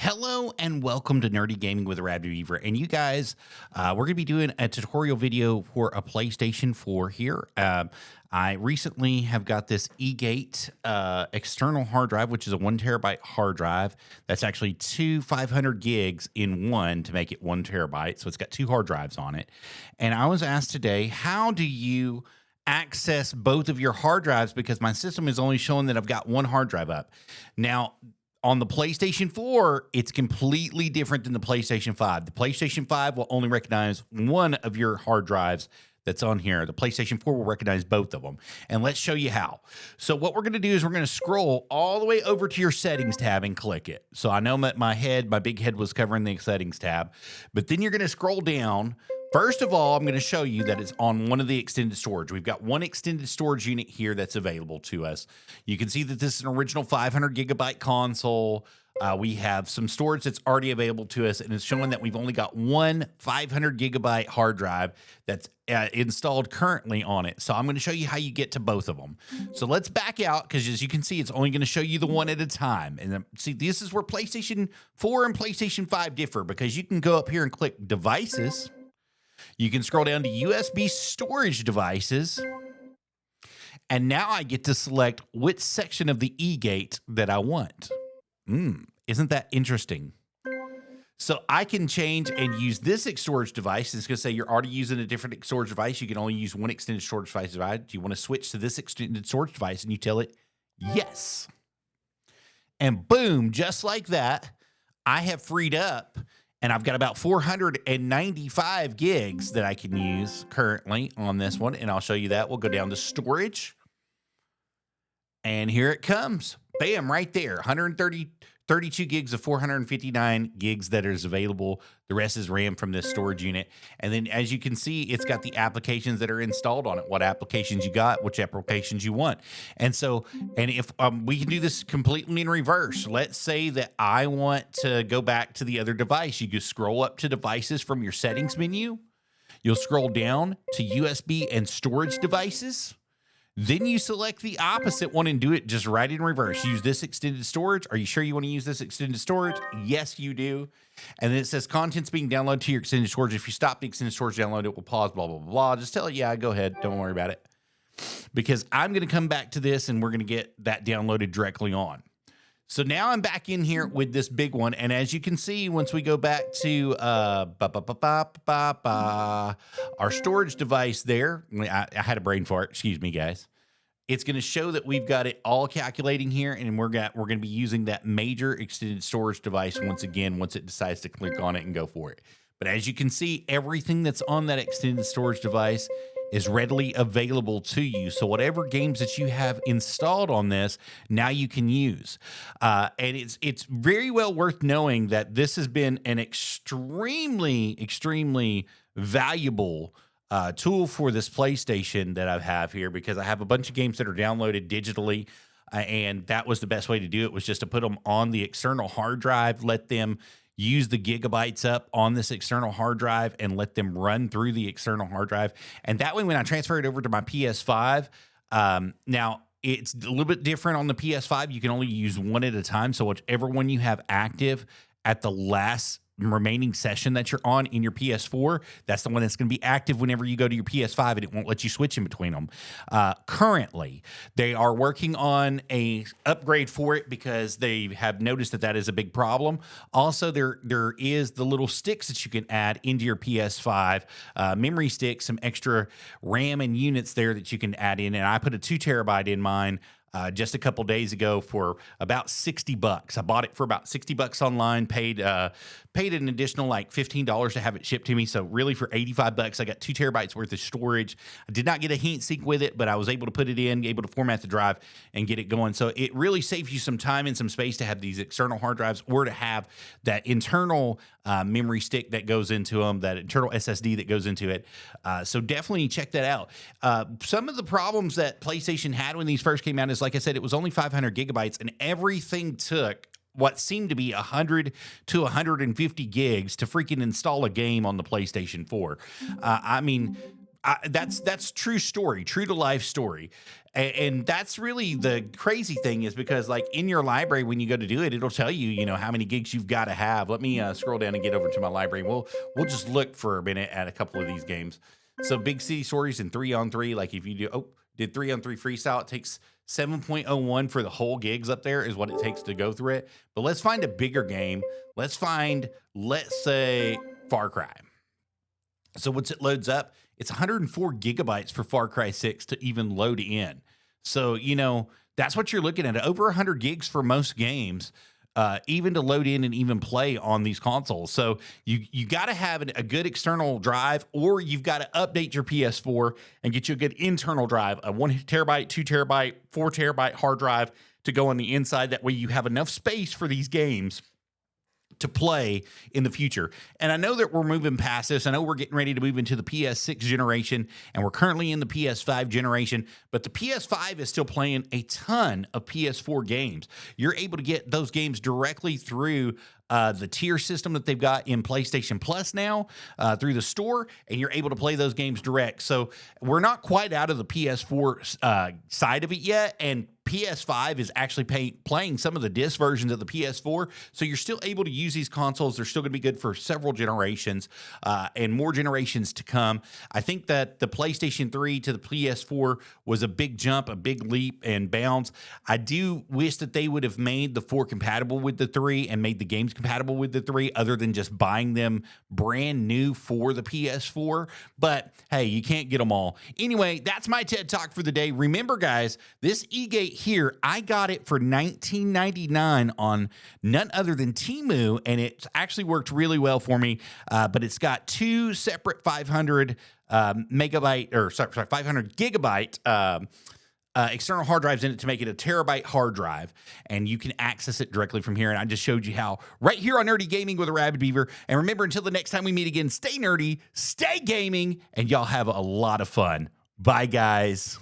Hello and welcome to Nerdy Gaming with Arabbidb3aver. And you guys, we're going to be doing a tutorial video for a PlayStation 4 here. I recently have got this Eaget external hard drive, which is a 1 terabyte hard drive. That's actually two 500 gigs in one to make it 1 terabyte. So it's got two hard drives on it. And I was asked today, how do you access both of your hard drives? Because my system is only showing that I've got one hard drive up. Now, on the PlayStation 4, it's completely different than the PlayStation 5. The PlayStation 5 will only recognize one of your hard drives that's on here. The PlayStation 4 will recognize both of them. And let's show you how. So what we're going to do is we're going to scroll all the way over to your settings tab and click it. So I know that my big head was covering the settings tab, but then you're going to scroll down. First of all, I'm going to show you that it's on one of the extended storage. We've got one extended storage unit here that's available to us. You can see that this is an original 500 gigabyte console. We have some storage that's already available to us, and it's showing that we've only got one 500 gigabyte hard drive that's installed currently on it. So I'm going to show you how you get to both of them. So let's back out, because as you can see, it's only going to show you the one at a time. And see, this is where PlayStation 4 and PlayStation 5 differ, because you can go up here and click Devices. You can scroll down to USB storage devices. And now I get to select which section of the Eaget that I want. Isn't that interesting? So I can change and use this storage device. It's going to say you're already using a different storage device. You can only use one extended storage device. Do you want to switch to this extended storage device? And you tell it yes. And boom, just like that, I have freed up. And I've got about 495 gigs that I can use currently on this one. And I'll show you that. We'll go down to storage. And here it comes. Bam, right there. 32 gigs of 459 gigs that is available. The rest is RAM from this storage unit. And then as you can see, it's got the applications that are installed on it, what applications you got, which applications you want. And so, and if we can do this completely in reverse. Let's say that I want to go back to the other device. You can scroll up to devices from your settings menu. You'll scroll down to USB and storage devices. Then you select the opposite one and do it just right in reverse. Use this extended storage. Are you sure you want to use this extended storage? Yes, you do. And then it says contents being downloaded to your extended storage. If you stop the extended storage download, it will pause, blah, blah, blah, blah. Just tell it, yeah, go ahead. Don't worry about it. Because I'm going to come back to this and we're going to get that downloaded directly on. So now I'm back in here with this big one. And as you can see, once we go back to our storage device there, I had a brain fart. Excuse me, guys. It's going to show that we've got it all calculating here, and we're going to be using that major extended storage device once again, once it decides to click on it and go for it. But as you can see, everything that's on that extended storage device is readily available to you. So whatever games that you have installed on this, now you can use. And it's very well worth knowing that this has been an extremely valuable tool for this PlayStation that I have here, because I have a bunch of games that are downloaded digitally, and that was the best way to do it, was just to put them on the external hard drive, let them use the gigabytes up on this external hard drive and let them run through the external hard drive. And that way, when I transfer it over to my PS5, now it's a little bit different on the PS5. You can only use one at a time. So whichever one you have active at the last remaining session that you're on in your PS4, that's the one that's going to be active whenever you go to your PS5, and it won't let you switch in between them. Currently, they are working on a upgrade for it because they have noticed that that is a big problem. Also, there is the little sticks that you can add into your PS5, memory sticks, some extra RAM and units there that you can add in, and I put a 2 terabyte in mine just a couple days ago for about $60. I bought it for about $60 online, paid an additional like $15 to have it shipped to me. So really for $85, I got 2 terabytes worth of storage. I did not get a heat sink with it, but I was able to put it in, able to format the drive and get it going. So it really saves you some time and some space to have these external hard drives, or to have that internal memory stick that goes into them, that internal SSD that goes into it. So definitely check that out. Some of the problems that PlayStation had when these first came out is, like I said, it was only 500 gigabytes, and everything took what seemed to be 100 to 150 gigs to freaking install a game on the PlayStation 4. I mean, That's true story, true to life story. And that's really the crazy thing, is because like in your library, when you go to do it, it'll tell you, you know, how many gigs you've got to have. Let me scroll down and get over to my library. We'll just look for a minute at a couple of these games. So Big City Stories and 3-on-3, like if you did 3-on-3 freestyle, it takes 7.01 for the whole gigs up there is what it takes to go through it. But let's find a bigger game. Let's say Far Cry. So once it loads up, it's 104 gigabytes for Far Cry 6 to even load in. So, you know, that's what you're looking at. Over 100 gigs for most games, even to load in and even play on these consoles. So you got to have a good external drive, or you've got to update your PS4 and get you a good internal drive, a 1 terabyte, 2 terabyte, 4 terabyte hard drive to go on the inside. That way you have enough space for these games to play in the future. And I know that we're moving past this. I know we're getting ready to move into the PS6 generation, and we're currently in the PS5 generation, but the PS5 is still playing a ton of PS4 games. You're able to get those games directly through the tier system that they've got in PlayStation Plus now, through the store, and you're able to play those games direct. So we're not quite out of the PS4 side of it yet, and PS5 is actually playing some of the disc versions of the PS4, so you're still able to use these consoles. They're still going to be good for several generations, and more generations to come. I think that the PlayStation 3 to the PS4 was a big jump, a big leap and bounds. I do wish that they would have made the 4 compatible with the 3 and made the games compatible with the 3, other than just buying them brand new for the PS4. But hey, you can't get them all. Anyway, that's my TED Talk for the day. Remember, guys, this Eaget here, I got it for $19.99 on none other than Temu, and it's actually worked really well for me. But it's got 2 separate 500 gigabyte external hard drives in it to make it a terabyte hard drive, and you can access it directly from here. And I just showed you how right here on Nerdy Gaming with Arabbidb3aver. And remember, until the next time we meet again, stay nerdy, stay gaming, and y'all have a lot of fun. Bye, guys.